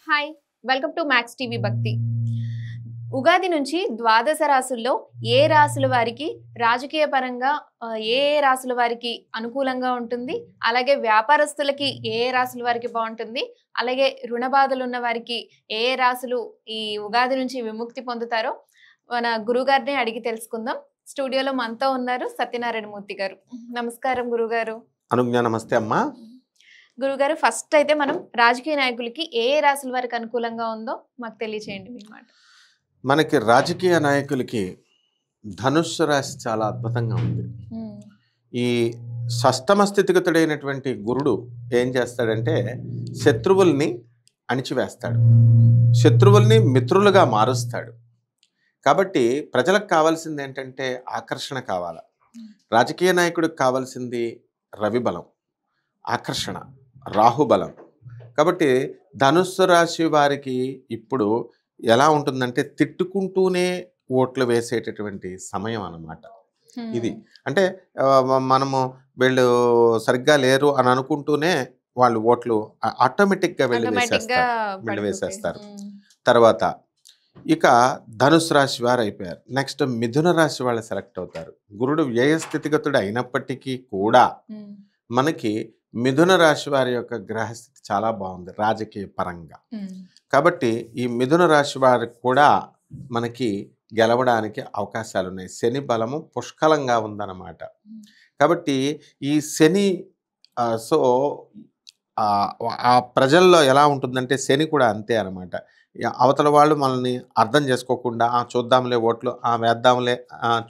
Hi welcome to max TV భక్తి. ఉగాది నుంచి ద్వాదశ రాసుల్లో ఏ రాసుల వారికి రాజకీయ పరంగా ఏ రాసుల వారికి అనుకూలంగా ఉంటుంది, అలాగే వ్యాపారస్తులకి ఏ రాసుల వారికి బాగుంటుంది, అలాగే రుణ బాధలు ఉన్న వారికి ఏ రాసులు ఈ ఉగాది నుంచి విముక్తి పొందుతారో మన గురుగారిని అడిగి తెలుసుకుందాం. స్టూడియోలో మనతో ఉన్నారు సత్యనారాయణ మూర్తి గారు. నమస్కారం గురుగారు. అనుజ్ఞ నమస్తే అమ్మా. గురుగారు, ఫస్ట్ అయితే మనం రాజకీయ నాయకులకి ఏ రాసుల వారికి అనుకూలంగా ఉందో మాకు తెలియచేయండి మీ మాట. మనకి రాజకీయ నాయకులకి ధనుస్సు రాశి చాలా అద్భుతంగా ఉంది. ఈ షష్టమ స్థితిగతుడైనటువంటి గురుడు ఏం చేస్తాడంటే శత్రువుల్ని అణిచివేస్తాడు, శత్రువుల్ని మిత్రులుగా మారుస్తాడు. కాబట్టి ప్రజలకు కావాల్సింది ఏంటంటే ఆకర్షణ కావాలి. రాజకీయ నాయకుడికి కావాల్సింది రవి బలం, ఆకర్షణ, రాహుబలం. కాబట్టి ధనుస్సు రాశి వారికి ఇప్పుడు ఎలా ఉంటుందంటే తిట్టుకుంటూనే ఓట్లు వేసేటటువంటి సమయం అన్నమాట ఇది. అంటే మనము వీళ్ళు సరిగ్గా లేరు అని అనుకుంటూనే వాళ్ళు ఓట్లు ఆటోమేటిక్గా వెళ్ళి వేసేస్తారు. తర్వాత ఇక ధనుసు రాశి వారు అయిపోయారు. నెక్స్ట్ మిథున రాశి వాళ్ళు సెలెక్ట్ అవుతారు. గురుడు వ్యయ స్థితిగతుడు అయినప్పటికీ కూడా మనకి మిథున రాశి వారి యొక్క గ్రహస్థితి చాలా బాగుంది రాజకీయ పరంగా. కాబట్టి ఈ మిథున రాశి వారికి కూడా మనకి గెలవడానికి అవకాశాలు ఉన్నాయి. శని బలము పుష్కలంగా ఉందన్నమాట. కాబట్టి ఈ శని సో ఆ ప్రజల్లో ఎలా ఉంటుందంటే శని కూడా అంతే అన్నమాట. అవతల వాళ్ళు మనల్ని అర్థం చేసుకోకుండా చూద్దాంలే ఓట్లు వేద్దాంలే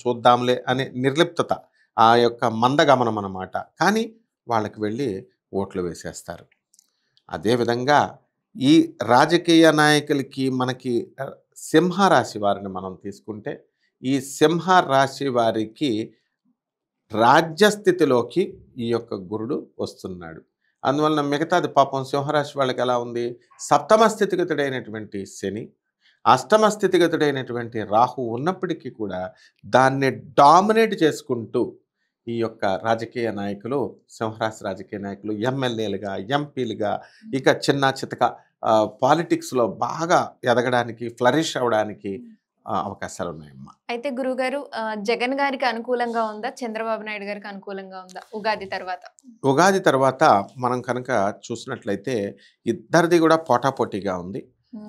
చూద్దాంలే అనే నిర్లిప్తత, ఆ యొక్క మందగమనం అన్నమాట. కానీ వాళ్ళకి వెళ్ళి ఓట్లు వేసేస్తారు. అదేవిధంగా ఈ రాజకీయ నాయకులకి మనకి సింహరాశి వారిని మనం తీసుకుంటే ఈ సింహరాశి వారికి రాజ్యస్థితిలోకి ఈ యొక్క గురుడు వస్తున్నాడు. అందువలన మిగతాది పాపం సింహరాశి వాళ్ళకి ఎలా ఉంది, సప్తమ స్థితిగతుడైనటువంటి శని, అష్టమ స్థితిగతుడైనటువంటి రాహు ఉన్నప్పటికీ కూడా దాన్ని డామినేట్ చేసుకుంటూ ఈ యొక్క రాజకీయ నాయకులు, సింహరాశి రాజకీయ నాయకులు ఎమ్మెల్యేలుగా, ఎంపీలుగా, ఇక చిన్న చితక పాలిటిక్స్లో బాగా ఎదగడానికి, ఫ్లరిష్ అవ్వడానికి అవకాశాలు ఉన్నాయమ్మా. అయితే గురుగారు, జగన్ గారికి అనుకూలంగా ఉందా, చంద్రబాబు నాయుడు గారికి అనుకూలంగా ఉందా ఉగాది తర్వాత? ఉగాది తర్వాత మనం కనుక చూసినట్లయితే ఇద్దరిది కూడా పోటాపోటీగా ఉంది.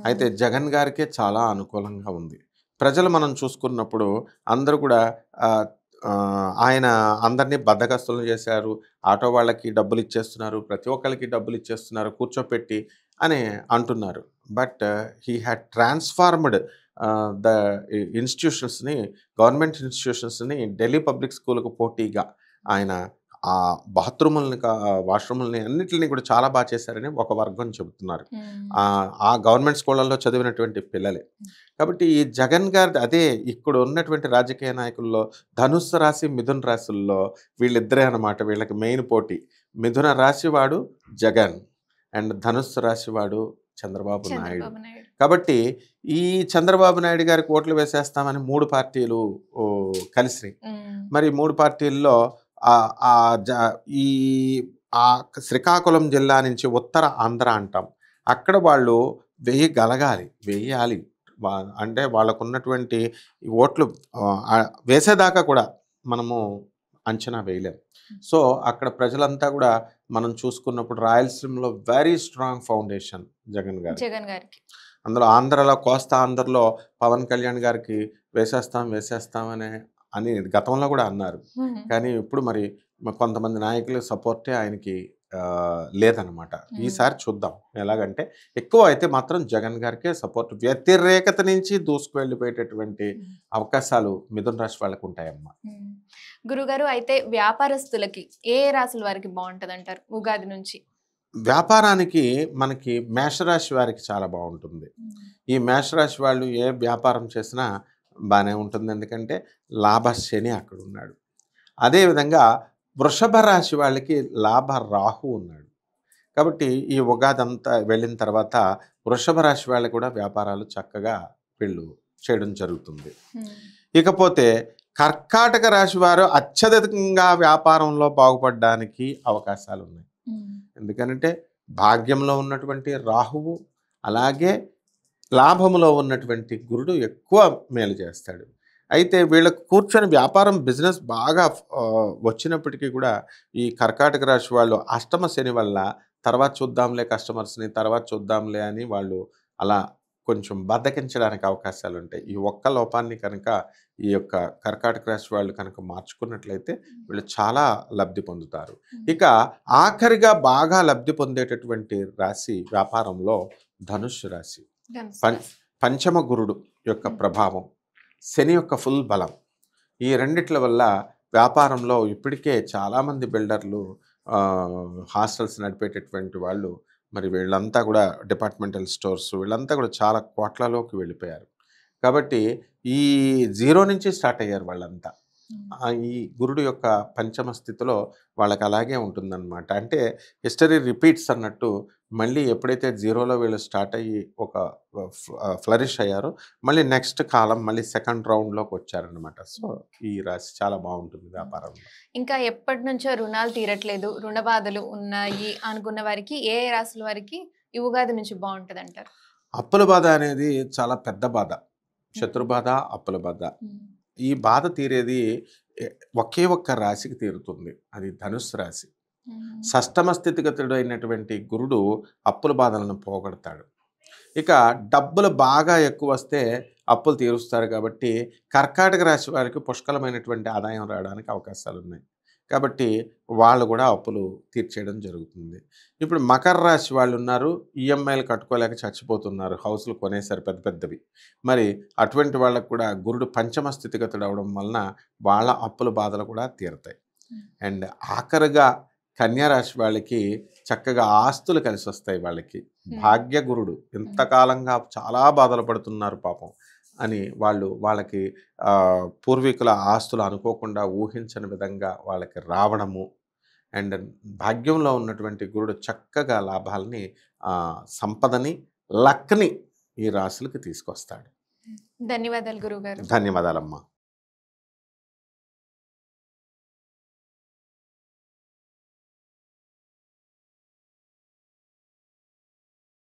అయితే జగన్ గారికే చాలా అనుకూలంగా ఉంది. ప్రజలు మనం చూసుకున్నప్పుడు అందరూ కూడా ఆయన అందరినీ బద్దకస్తులను చేశారు. ఆటో వాళ్ళకి డబ్బులు ఇచ్చేస్తున్నారు, ప్రతి ఒక్కరికి డబ్బులు ఇచ్చేస్తున్నారు కూర్చోపెట్టి అని అంటున్నారు. But he had transformed the ఇన్స్టిట్యూషన్స్ని, గవర్నమెంట్ ఇన్స్టిట్యూషన్స్ని ఢిల్లీ పబ్లిక్ స్కూల్కు పోటీగా ఆయన ఆ బాత్రూములని, వాష్రూములని అన్నిటిని కూడా చాలా బాగా చేశారని ఒక వర్గం చెబుతున్నారు, ఆ గవర్నమెంట్ స్కూళ్ళల్లో చదివినటువంటి పిల్లలే. కాబట్టి ఈ జగన్ గారి అదే ఇక్కడ ఉన్నటువంటి రాజకీయ నాయకుల్లో ధనుస్సు రాశి, మిథున రాశుల్లో వీళ్ళిద్దరే అన్నమాట వీళ్ళకి మెయిన్ పోటీ. మిథున రాశి వాడు జగన్ అండ్ ధనుస్సు రాశి వాడు చంద్రబాబు నాయుడు. కాబట్టి ఈ చంద్రబాబు నాయుడు గారికి ఓట్లు వేసేస్తామని 3 పార్టీలు కలిసి, మరి 3 పార్టీల్లో ఈ శ్రీకాకుళం జిల్లా నుంచి ఉత్తర ఆంధ్ర అంటాం, అక్కడ వాళ్ళు వేయాలి. అంటే వాళ్ళకు ఉన్నటువంటి ఓట్లు వేసేదాకా కూడా మనము అంచనా వేయలేం. సో అక్కడ ప్రజలంతా కూడా మనం చూసుకున్నప్పుడు రాయలసీమలో వెరీ స్ట్రాంగ్ ఫౌండేషన్ జగన్ గారికి. అందులో ఆంధ్రలో, కోస్తా ఆంధ్రలో పవన్ కళ్యాణ్ గారికి వేసేస్తాం అని గతంలో కూడా అన్నారు. కానీ ఇప్పుడు మరి కొంతమంది నాయకుల సపోర్టే ఆయనకి లేదనమాట. ఈసారి చూద్దాం ఎలాగంటే ఎక్కువ అయితే మాత్రం జగన్ గారికే సపోర్ట్, వ్యతిరేకత నుంచి దూసుకు వెళ్ళిపోయేటటువంటి అవకాశాలు మిథున రాశి వాళ్ళకు ఉంటాయమ్మా. గురుగారు, అయితే వ్యాపారస్తులకి ఏ రాశుల వారికి బాగుంటుంది అంటారు ఉగాది నుంచి? వ్యాపారానికి మనకి మేషరాశి వారికి చాలా బాగుంటుంది. ఈ మేషరాశి వాళ్ళు ఏ వ్యాపారం చేసినా బాగానే ఉంటుంది, ఎందుకంటే లాభ శని అక్కడ ఉన్నాడు. అదేవిధంగా వృషభ రాశి వాళ్ళకి లాభ రాహు ఉన్నాడు. కాబట్టి ఈ ఉగాది అంతా వెళ్ళిన తర్వాత వృషభ రాశి వాళ్ళకి కూడా వ్యాపారాలు చక్కగా వీళ్ళు చేయడం జరుగుతుంది. ఇకపోతే కర్కాటక రాశి వారు అత్యధికంగా వ్యాపారంలో బాగుపడడానికి అవకాశాలు ఉన్నాయి. ఎందుకంటే భాగ్యంలో ఉన్నటువంటి రాహువు అలాగే లాభములో ఉన్నటువంటి గురుడు ఎక్కువ మేలు చేస్తాడు. అయితే వీళ్ళకు కూర్చొని వ్యాపారం బిజినెస్ బాగా వచ్చినప్పటికీ కూడా ఈ కర్కాటక రాశి వాళ్ళు అష్టమ శని వల్ల తర్వాత చూద్దాంలే కస్టమర్స్ని, తర్వాత చూద్దాంలే అని వాళ్ళు అలా కొంచెం బద్ధకించడానికి అవకాశాలు ఉంటాయి. ఈ ఒక్క లోపాన్ని కనుక ఈ యొక్క కర్కాటక రాశి వాళ్ళు కనుక మార్చుకున్నట్లయితే వీళ్ళు చాలా లబ్ధి పొందుతారు. ఇక ఆఖరిగా బాగా లబ్ధి పొందేటటువంటి రాశి వ్యాపారంలో ధనుస్సు రాశి. పంచమ గురుడు యొక్క ప్రభావం, శని యొక్క ఫుల్ బలం, ఈ రెండిట్ల వల్ల వ్యాపారంలో ఇప్పటికే చాలామంది బిల్డర్లు, హాస్టల్స్ నడిపేటటువంటి వాళ్ళు, మరి వీళ్ళంతా కూడా డిపార్ట్మెంటల్ స్టోర్స్, వీళ్ళంతా కూడా చాలా కోట్లలోకి వెళ్ళిపోయారు. కాబట్టి ఈ జీరో నుంచి స్టార్ట్ అయ్యారు వాళ్ళంతా. ఈ గురుడు యొక్క పంచమ స్థితిలో వాళ్ళకి అలాగే ఉంటుందన్నమాట. అంటే హిస్టరీ రిపీట్స్ అన్నట్టు మళ్ళీ ఎప్పుడైతే జీరోలో వీళ్ళు స్టార్ట్ అయ్యి ఒక ఫ్లరిష్ అయ్యారో మళ్ళీ నెక్స్ట్ కాలం మళ్ళీ సెకండ్ రౌండ్లోకి వచ్చారనమాట. సో ఈ రాశి చాలా బాగుంటుంది వ్యాపారంలో. ఇంకా ఎప్పటి నుంచో రుణాలు తీరట్లేదు, రుణ బాధలు ఉన్నాయి అనుకున్న వారికి ఏ రాశుల వారికి ఈ ఉగాది నుంచి బాగుంటుంది అంటారు? అప్పుల బాధ అనేది చాలా పెద్ద బాధ. శత్రు బాధ, అప్పుల బాధ. ఈ బాధ తీరేది ఒకే ఒక్క రాశికి తీరుతుంది, అది ధనుస్సు రాశి. షష్టమ స్థితిగతుడు అయినటువంటి గురుడు అప్పుల బాధలను పోగొడతాడు. ఇక డబ్బులు బాగా ఎక్కువ వస్తే అప్పులు తీరుస్తారు. కాబట్టి కర్కాటక రాశి వారికి పుష్కలమైనటువంటి ఆదాయం రావడానికి అవకాశాలు ఉన్నాయి. కాబట్టి వాళ్ళు కూడా అప్పులు తీర్చేయడం జరుగుతుంది. ఇప్పుడు మకర రాశి వాళ్ళు ఉన్నారు, ఈఎంఐలు కట్టుకోలేక చచ్చిపోతున్నారు, హౌస్లు కొనేసారు పెద్ద పెద్దవి. మరి అటువంటి వాళ్ళకు కూడా గురుడు పంచమ స్థితిగతుడు అవడం వలన వాళ్ళ అప్పుల బాధలు కూడా తీరుతాయి. అండ్ ఆఖరిగా కన్యారాశి వాళ్ళకి చక్కగా ఆస్తులు కలిసి వస్తాయి. వాళ్ళకి భాగ్య గురుడు, ఇంతకాలంగా చాలా బాధలు పడుతున్నారు పాపం అని వాళ్ళకి పూర్వీకుల ఆస్తులు అనుకోకుండా ఊహించని విధంగా వాళ్ళకి రావడము, అండ్ భాగ్యంలో ఉన్నటువంటి గురుడు చక్కగా లాభాలని, సంపదని, లక్ని ఈ రాశులకి తీసుకొస్తాడు. ధన్యవాదాలు గురుగారు. ధన్యవాదాలమ్మా.